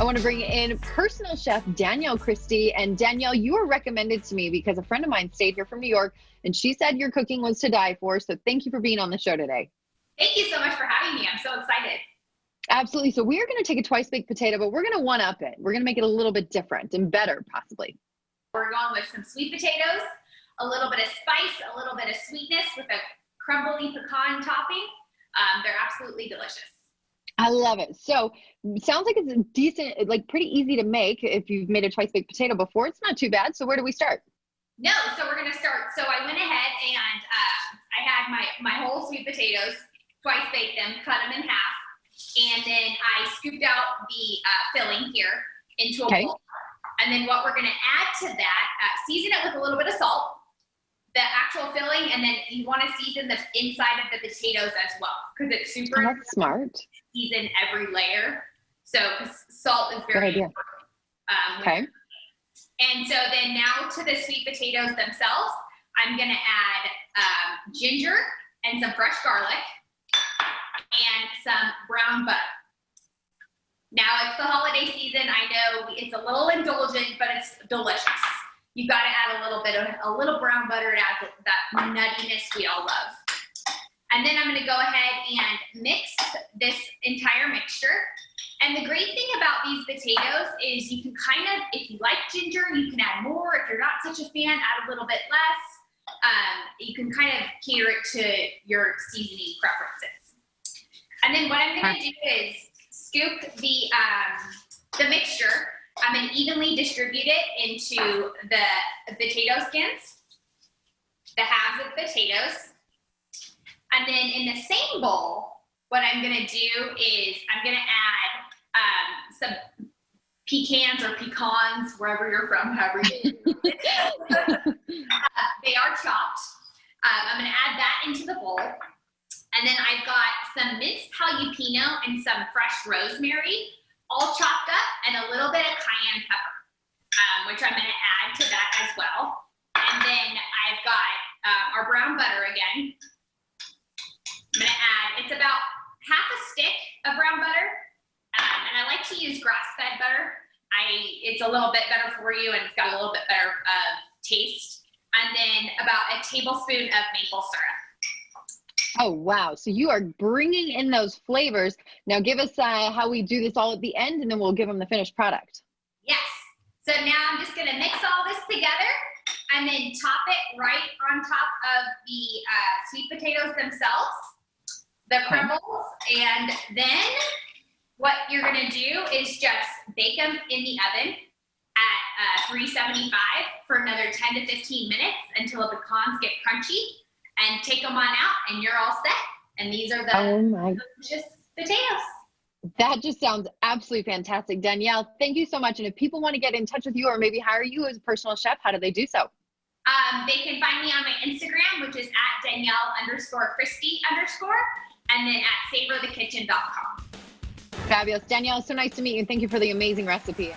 I want to bring in personal chef Danielle Christie. And Danielle, you were recommended to me because a friend of mine stayed here from New York and she said your cooking was to die for. So thank you for being on the show today. Thank you so much for having me. I'm so excited. Absolutely. So we are going to take a twice baked potato, but we're going to one up it. We're going to make it a little bit different and better, possibly. We're going with some sweet potatoes, a little bit of spice, a little bit of sweetness with a crumbly pecan topping. They're absolutely delicious. I love it. So it sounds like it's a decent, like pretty easy to make. If you've made a twice baked potato before, it's not too bad. So where do we start? No, so we're going to start. So I went ahead and I had my whole sweet potatoes, twice baked them, cut them in half. And then I scooped out the filling here into a bowl. And then what we're going to add to that, season it with a little bit of salt, the actual filling, and then you want to season the inside of the potatoes as well, because it's super That's smart. Season every layer. So salt is very important. Okay. And so then now to the sweet potatoes themselves, I'm going to add ginger and some fresh garlic and some brown butter. Now it's the holiday season. I know it's a little indulgent, but it's delicious. You got to add a little brown butter. It adds that nuttiness we all love. And then I'm going to go ahead and mix this entire mixture. And the great thing about these potatoes is you can kind of, if you like ginger, you can add more. If you're not such a fan, add a little bit less. You can kind of cater it to your seasoning preferences. And then what I'm going to do is scoop the mixture. I'm going to evenly distribute it into the potato skins, the halves of potatoes. And then in the same bowl, what I'm going to do is I'm going to add some pecans or pecans, wherever you're from, however you they are chopped. I'm going to add that into the bowl. And then I've got some minced jalapeno and some fresh rosemary, all chopped up, and a little bit of cayenne pepper, which I'm going to add to that as well. And then I've got our brown butter again. I'm going to add, it's about half a stick of brown butter. And I like to use grass-fed butter. It's a little bit better for you, and it's got a little bit better taste. And then about a tablespoon of maple syrup. Oh, wow. So you are bringing in those flavors. Now give us how we do this all at the end, and then we'll give them the finished product. Yes. So now I'm just going to mix all this together and then top it right on top of the sweet potatoes themselves, the crumbles. And then what you're going to do is just bake them in the oven at 375 for another 10 to 15 minutes until the pecans get crunchy. And take them on out, and you're all set. And these are the delicious potatoes. That just sounds absolutely fantastic. Danielle, thank you so much. And if people want to get in touch with you or maybe hire you as a personal chef, how do they do so? They can find me on my Instagram, which is at Danielle_Christie_, and then at savorthekitchen.com. Fabulous. Danielle, so nice to meet you. Thank you for the amazing recipe.